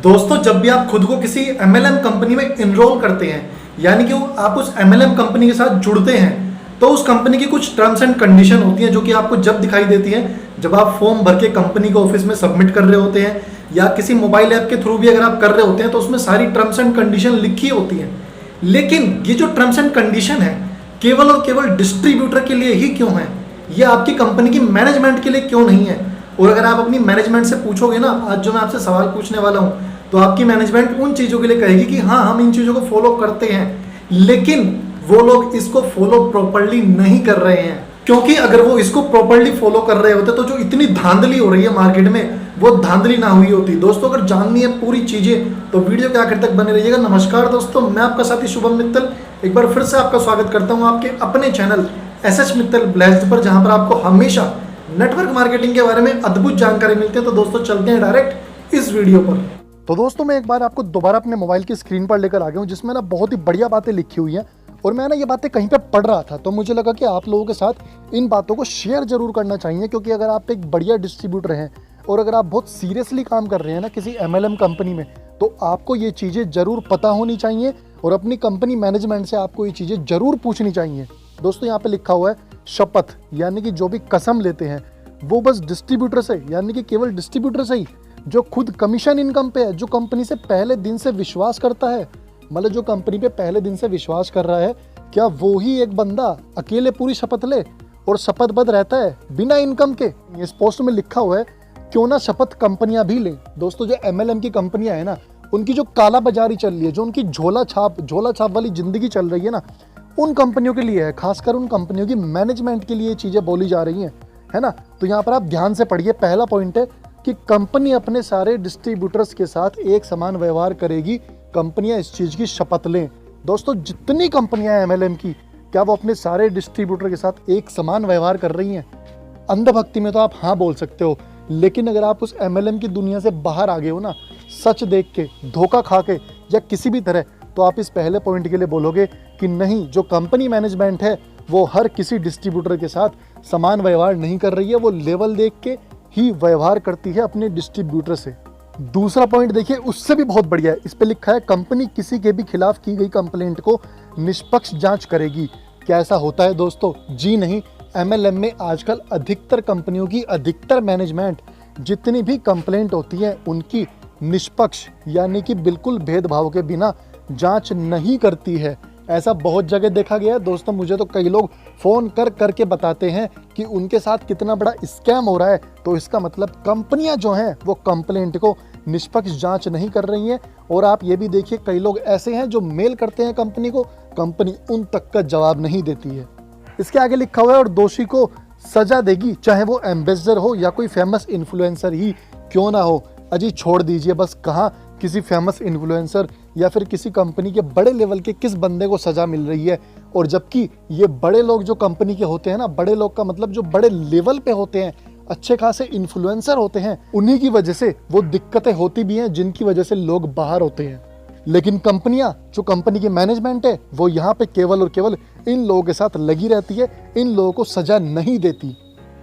दोस्तों, जब भी आप खुद को किसी एमएलएम कंपनी में इनरोल करते हैं, यानी कि आप उस एमएलएम कंपनी के साथ जुड़ते हैं, तो उस कंपनी की कुछ टर्म्स एंड कंडीशन होती हैं जो कि आपको जब दिखाई देती हैं जब आप फॉर्म भर के कंपनी के ऑफिस में सबमिट कर रहे होते हैं, या किसी मोबाइल ऐप के थ्रू भी अगर आप कर रहे होते हैं तो उसमें सारी टर्म्स एंड कंडीशन लिखी होती हैं। लेकिन ये जो टर्म्स एंड कंडीशन है केवल और केवल डिस्ट्रीब्यूटर के लिए ही क्यों है, ये आपकी कंपनी की मैनेजमेंट के लिए क्यों नहीं है? और अगर आप अपनी मैनेजमेंट से पूछोगे ना, आज जो मैं आपसे सवाल पूछने वाला हूँ, तो आपकी मैनेजमेंट उन चीज़ों के लिए कहेगी कि हाँ, हम इन चीज़ों को फॉलो करते हैं, लेकिन वो लोग इसको फॉलो प्रॉपरली नहीं कर रहे हैं। क्योंकि अगर वो इसको प्रॉपरली फॉलो कर रहे होते तो जो इतनी धांधली हो रही है मार्केट में, वो धांधली ना हुई होती। दोस्तों, अगर जाननी है पूरी चीज़ें तो वीडियो के आखिर तक बने रहिएगा। नमस्कार दोस्तों, मैं आपका साथी शुभम मित्तल एक बार फिर से आपका स्वागत करता हूं आपके अपने चैनल एसएच मित्तल ब्लेस्ड पर, जहां पर आपको हमेशा नेटवर्क मार्केटिंग के बारे में अद्भुत जानकारी मिलती है। तो दोस्तों, चलते हैं डायरेक्ट इस वीडियो पर। तो दोस्तों, मैं एक बार आपको दोबारा अपने मोबाइल की स्क्रीन पर लेकर आ गया हूँ, जिसमें ना बहुत ही बढ़िया बातें लिखी हुई हैं। और मैं ना ये बातें कहीं पे पढ़ रहा था तो मुझे लगा कि आप लोगों के साथ इन बातों को शेयर जरूर करना चाहिए, क्योंकि अगर आप एक बढ़िया डिस्ट्रीब्यूटर हैं और अगर आप बहुत सीरियसली काम कर रहे हैं ना किसी एमएलएम कंपनी में, तो आपको ये चीज़ें जरूर पता होनी चाहिए और अपनी कंपनी मैनेजमेंट से आपको ये चीज़ें जरूर पूछनी चाहिए। दोस्तों, यहाँ पे लिखा हुआ है शपथ, यानी कि जो भी कसम लेते हैं वो बस डिस्ट्रीब्यूटर से, यानी कि केवल डिस्ट्रीब्यूटर से ही जो खुद कमीशन इनकम पे है, जो कंपनी से पहले दिन से विश्वास करता है, मतलब जो कंपनी पे पहले दिन से विश्वास कर रहा है, क्या वो ही एक बंदा अकेले पूरी शपथ ले और शपथबद्ध रहता है बिना इनकम के? इस पोस्ट में लिखा हुआ है क्यों ना शपथ कंपनियां भी लें। दोस्तों, जो एमएलएम की कंपनियां हैं ना, उनकी जो काला बाजारी चल रही है, जो उनकी झोला छाप वाली जिंदगी चल रही है ना, उन कंपनियों के लिए है, खासकर उन कंपनियों की मैनेजमेंट के लिए ये चीजें बोली जा रही हैं, है ना। तो यहाँ पर आप ध्यान से पढ़िए। पहला पॉइंट है कि कंपनी अपने सारे डिस्ट्रीब्यूटर्स के साथ एक समान व्यवहार करेगी। कंपनियां इस चीज की शपथ लें। दोस्तों, जितनी कंपनियां हैं एमएलएम की, क्या वो अपने सारे डिस्ट्रीब्यूटर के साथ एक समान व्यवहार कर रही हैं? अंधभक्ति में तो आप हाँ बोल सकते हो, लेकिन अगर आप उस एमएलएम की दुनिया से बाहर आ गए हो ना, सच देख के, धोखा खा के या किसी भी तरह, तो आप इस पहले पॉइंट के लिए बोलोगे कि नहीं, जो कंपनी मैनेजमेंट है वो हर किसी डिस्ट्रीब्यूटर के साथ समान व्यवहार नहीं कर रही है, वो लेवल देख के ही व्यवहार करती है अपने डिस्ट्रीब्यूटर से। दूसरा पॉइंट देखिए, उससे भी बहुत बढ़िया है। इस पे लिखा है कंपनी किसी के भी खिलाफ की गई कंप्लेंट को निष्पक्ष जांच करेगी। क्या ऐसा होता है दोस्तों? जी नहीं। एमएलएम में आजकल अधिकतर कंपनियों की अधिकतर मैनेजमेंट जितनी भी कंप्लेंट होती है उनकी निष्पक्ष, यानी कि बिल्कुल भेदभाव के बिना जांच नहीं करती है। ऐसा बहुत जगह देखा गया है दोस्तों। मुझे तो कई लोग फ़ोन कर करके बताते हैं कि उनके साथ कितना बड़ा स्कैम हो रहा है। तो इसका मतलब कंपनियां जो हैं वो कंप्लेंट को निष्पक्ष जांच नहीं कर रही हैं। और आप ये भी देखिए, कई लोग ऐसे हैं जो मेल करते हैं कंपनी को, कंपनी उन तक का जवाब नहीं देती है। इसके आगे लिखा हुआ है और दोषी को सजा देगी, चाहे वो एम्बेसडर हो या कोई फेमस इन्फ्लुएंसर ही क्यों ना हो। अजी छोड़ दीजिए, बस कहाँ किसी फेमस इन्फ्लुएंसर या फिर किसी कंपनी के बड़े लेवल के किस बंदे को सजा मिल रही है। और जबकि ये बड़े लोग जो कंपनी के होते हैं ना, बड़े लोग का मतलब जो बड़े लेवल पे होते हैं, अच्छे खासे इन्फ्लुएंसर होते हैं, उन्हीं की वजह से वो दिक्कतें होती भी हैं जिनकी वजह से लोग बाहर होते हैं। लेकिन कंपनियां, जो कंपनी की मैनेजमेंट है, वो यहाँ पे केवल और केवल इन लोगों के साथ लगी रहती है, इन लोगों को सजा नहीं देती।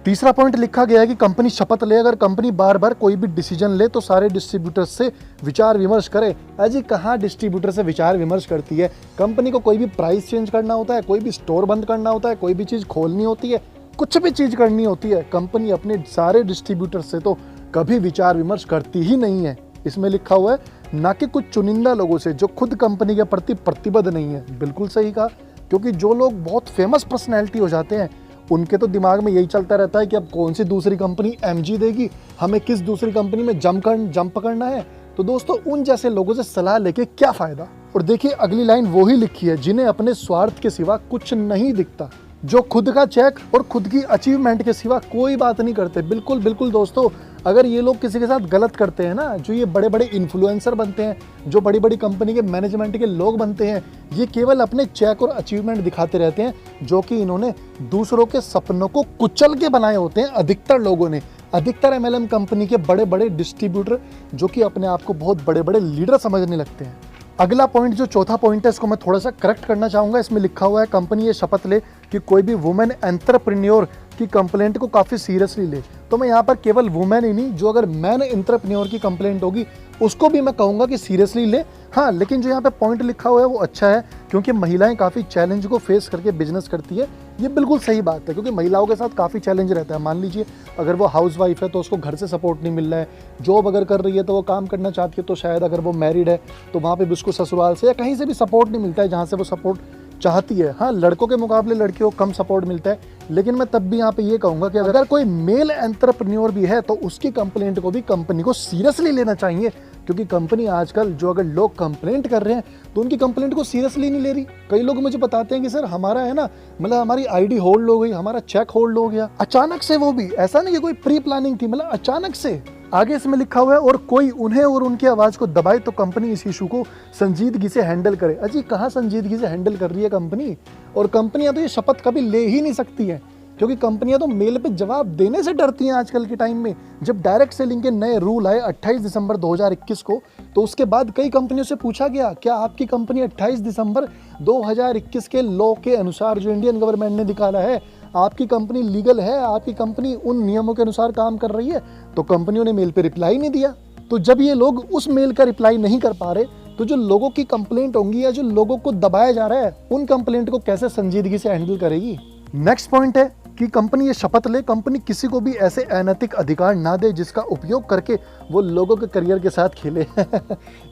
तीसरा पॉइंट लिखा गया है कि कंपनी शपथ ले, अगर कंपनी बार बार कोई भी डिसीजन ले तो सारे डिस्ट्रीब्यूटर्स से विचार विमर्श करे। अजी कहाँ डिस्ट्रीब्यूटर से विचार विमर्श करती है? कंपनी को कोई भी प्राइस चेंज करना होता है, कोई भी स्टोर बंद करना होता है, कोई भी चीज़ खोलनी होती है, कुछ भी चीज़ करनी होती है, कंपनी अपने सारे डिस्ट्रीब्यूटर से तो कभी विचार विमर्श करती ही नहीं है। इसमें लिखा हुआ है ना कि कुछ चुनिंदा लोगों से जो खुद कंपनी के प्रति प्रतिबद्ध नहीं है। बिल्कुल सही कहा, क्योंकि जो लोग बहुत फेमस पर्सनैलिटी हो जाते हैं उनके तो दिमाग में यही चलता रहता है कि अब कौन सी दूसरी कंपनी एमजी देगी, हमें किस दूसरी कंपनी में जंप करना है। तो दोस्तों, उन जैसे लोगों से सलाह लेके क्या फायदा। और देखिए, अगली लाइन वो ही लिखी है, जिन्हें अपने स्वार्थ के सिवा कुछ नहीं दिखता, जो खुद का चेक और खुद की अचीवमेंट के सिवा कोई बात नहीं करते। बिल्कुल बिल्कुल दोस्तों, अगर ये लोग किसी के साथ गलत करते हैं ना, जो ये बड़े बड़े इन्फ्लुएंसर बनते हैं, जो बड़ी बड़ी कंपनी के मैनेजमेंट के लोग बनते हैं, ये केवल अपने चेक और अचीवमेंट दिखाते रहते हैं, जो कि इन्होंने दूसरों के सपनों को कुचल के बनाए होते हैं। अधिकतर लोगों ने, अधिकतर एमएलएम कंपनी के बड़े बड़े डिस्ट्रीब्यूटर जो कि अपने आप को बहुत बड़े बड़े लीडर समझने लगते हैं। अगला पॉइंट, जो चौथा पॉइंट है, इसको मैं थोड़ा सा करेक्ट करना चाहूँगा। इसमें लिखा हुआ है कंपनी ये शपथ ले कि कोई भी वुमेन एंटरप्रेन्योर की कंप्लेंट को काफ़ी सीरियसली ले। तो मैं यहाँ पर केवल वुमेन ही नहीं, जो अगर मैन एंटरप्रेन्योर की कंप्लेंट होगी उसको भी मैं कहूँगा कि सीरियसली ले। हाँ, लेकिन जो यहाँ पे पॉइंट लिखा हुआ है वो अच्छा है, क्योंकि महिलाएं काफ़ी चैलेंज को फेस करके बिजनेस करती है। ये बिल्कुल सही बात है, क्योंकि महिलाओं के साथ काफ़ी चैलेंज रहता है। मान लीजिए अगर वो हाउसवाइफ है तो उसको घर से सपोर्ट नहीं मिल रहा है, जॉब अगर कर रही है तो वो काम करना चाहती है तो शायद अगर वो मैरिड है तो वहाँ पे भी उसको ससुराल से या कहीं से भी सपोर्ट नहीं मिलता है जहाँ से वो सपोर्ट चाहती है। हाँ, लड़कों के मुकाबले लड़कियों को कम सपोर्ट मिलता है, लेकिन मैं तब भी यहाँ पे ये कहूँगा कि अगर कोई मेल एंटरप्रेन्योर भी है तो उसकी कंप्लेंट को भी कंपनी को सीरियसली लेना चाहिए, क्योंकि कंपनी आजकल जो अगर लोग कंप्लेंट कर रहे हैं तो उनकी कंप्लेंट को सीरियसली नहीं ले रही। कई लोग मुझे बताते हैं कि सर हमारा है ना, मतलब हमारी आईडी होल्ड हो गई, हमारा चेक होल्ड हो गया अचानक से, वो भी ऐसा नहीं कि कोई प्री प्लानिंग थी, मतलब अचानक से। आगे इसमें लिखा हुआ है और कोई उन्हें और उनकी आवाज़ को दबाए तो कंपनी इस इशू को संजीदगी से हैंडल करे। अजी कहाँ संजीदगी से हैंडल कर रही है कंपनी? और कंपनियां तो ये शपथ कभी ले ही नहीं सकती हैं, क्योंकि कंपनियां तो मेल पे जवाब देने से डरती हैं आजकल के टाइम में। जब डायरेक्ट सेलिंग के नए रूल आए 28 दिसंबर 2021 को, तो उसके बाद कई कंपनियों से पूछा गया क्या आपकी कंपनी 28 दिसंबर 2021 के लॉ के अनुसार जो इंडियन गवर्नमेंट ने निकाला है, आपकी कंपनी लीगल है, आपकी कंपनी उन नियमों के अनुसार काम कर रही है? तो कंपनियों ने मेल पे रिप्लाई नहीं दिया। तो जब ये लोग उस मेल का रिप्लाई नहीं कर पा रहे, तो जो लोगों की कंप्लेंट होंगी या जो लोगों को दबाया जा रहा है, उन कंप्लेंट को कैसे संजीदगी से हैंडल करेगी? नेक्स्ट पॉइंट है कि कंपनी ये शपथ ले, कंपनी किसी को भी ऐसे अनैतिक अधिकार ना दे जिसका उपयोग करके वो लोगों के करियर के साथ खेले।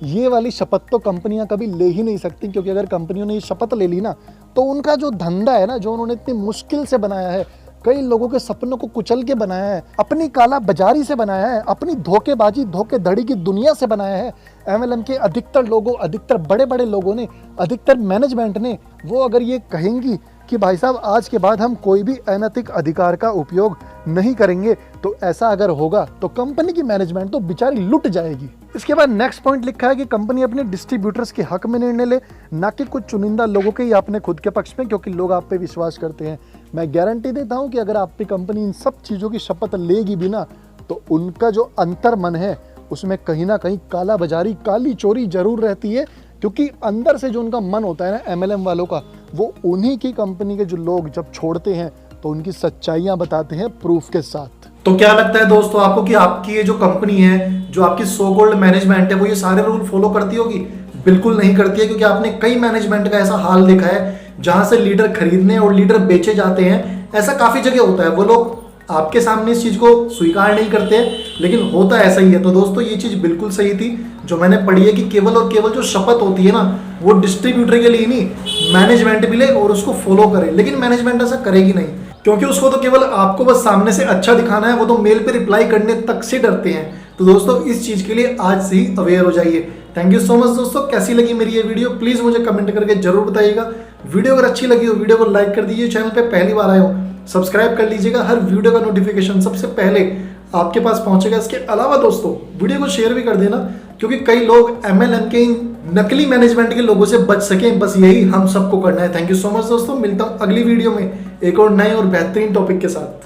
ये वाली शपथ तो कंपनियां कभी ले ही नहीं सकती, क्योंकि अगर कंपनियों ने ये शपथ ले ली ना, तो उनका जो धंधा है ना, जो उन्होंने इतनी मुश्किल से बनाया है, कई लोगों के सपनों को कुचल के बनाया है, अपनी काला बाजारी से बनाया है, अपनी धोखेबाजी धोखेधड़ी की दुनिया से बनाया है, एमएलएम के अधिकतर लोगों, अधिकतर बड़े बड़े लोगों ने, अधिकतर मैनेजमेंट ने, वो अगर ये कहेंगी कि भाई साहब आज के बाद हम कोई भी अनैतिक अधिकार का उपयोग नहीं करेंगे, तो ऐसा अगर होगा तो कंपनी की मैनेजमेंट तो बेचारी लुट जाएगी। इसके बाद नेक्स्ट पॉइंट लिखा है कि कंपनी अपने डिस्ट्रीब्यूटर्स के हक में निर्णय ले, ना कि कुछ चुनिंदा लोगों के या अपने खुद के पक्ष में, क्योंकि लोग आप पे विश्वास करते हैं। मैं गारंटी देता हूं कि अगर आपकी कंपनी इन सब चीज़ों की शपथ लेगी भी ना, तो उनका जो अंतर मन है उसमें कहीं ना कहीं काला बाजारी, काली चोरी जरूर रहती है, क्योंकि अंदर से जो उनका मन होता है ना एमएलएम वालों का, वो उन्हीं की कंपनी के जो लोग जब छोड़ते हैं तो उनकी सच्चाइयां बताते हैं प्रूफ के साथ। तो क्या लगता है दोस्तों आपको कि आपकी ये जो कंपनी है, जो आपकी सो कॉल्ड मैनेजमेंट है, वो ये सारे रूल फॉलो करती होगी? बिल्कुल नहीं करती है, क्योंकि आपने कई मैनेजमेंट का ऐसा हाल देखा है जहां से लीडर खरीदने और लीडर बेचे जाते हैं। ऐसा काफी जगह होता है, वो लोग आपके सामने इस चीज को स्वीकार नहीं करते, लेकिन होता ऐसा ही है। तो दोस्तों ये चीज बिल्कुल सही थी जो मैंने पढ़ी है, कि केवल और केवल जो शपथ होती है ना, वो डिस्ट्रीब्यूटर के लिए नहीं, मैनेजमेंट भी ले और उसको फॉलो करे। लेकिन मैनेजमेंट ऐसा करेगी नहीं, क्योंकि उसको तो केवल आपको बस सामने से अच्छा दिखाना है, वो तो मेल पे रिप्लाई करने तक से डरते हैं। तो दोस्तों इस चीज के लिए आज से ही अवेयर हो जाइए। थैंक यू सो मच दोस्तों। कैसी लगी मेरी ये वीडियो प्लीज मुझे कमेंट करके जरूर बताइएगा। वीडियो अगर अच्छी लगी हो वीडियो को लाइक कर दीजिए, चैनल पे पहली बार आए हो सब्सक्राइब कर लीजिएगा, हर वीडियो का नोटिफिकेशन सबसे पहले आपके पास पहुंचेगा। इसके अलावा दोस्तों वीडियो को शेयर भी कर देना, क्योंकि कई लोग एमएलएम के इन नकली मैनेजमेंट के लोगों से बच सकें, बस यही हम सबको करना है। थैंक यू सो मच दोस्तों, मिलता हूं अगली वीडियो में एक और नए और बेहतरीन टॉपिक के साथ।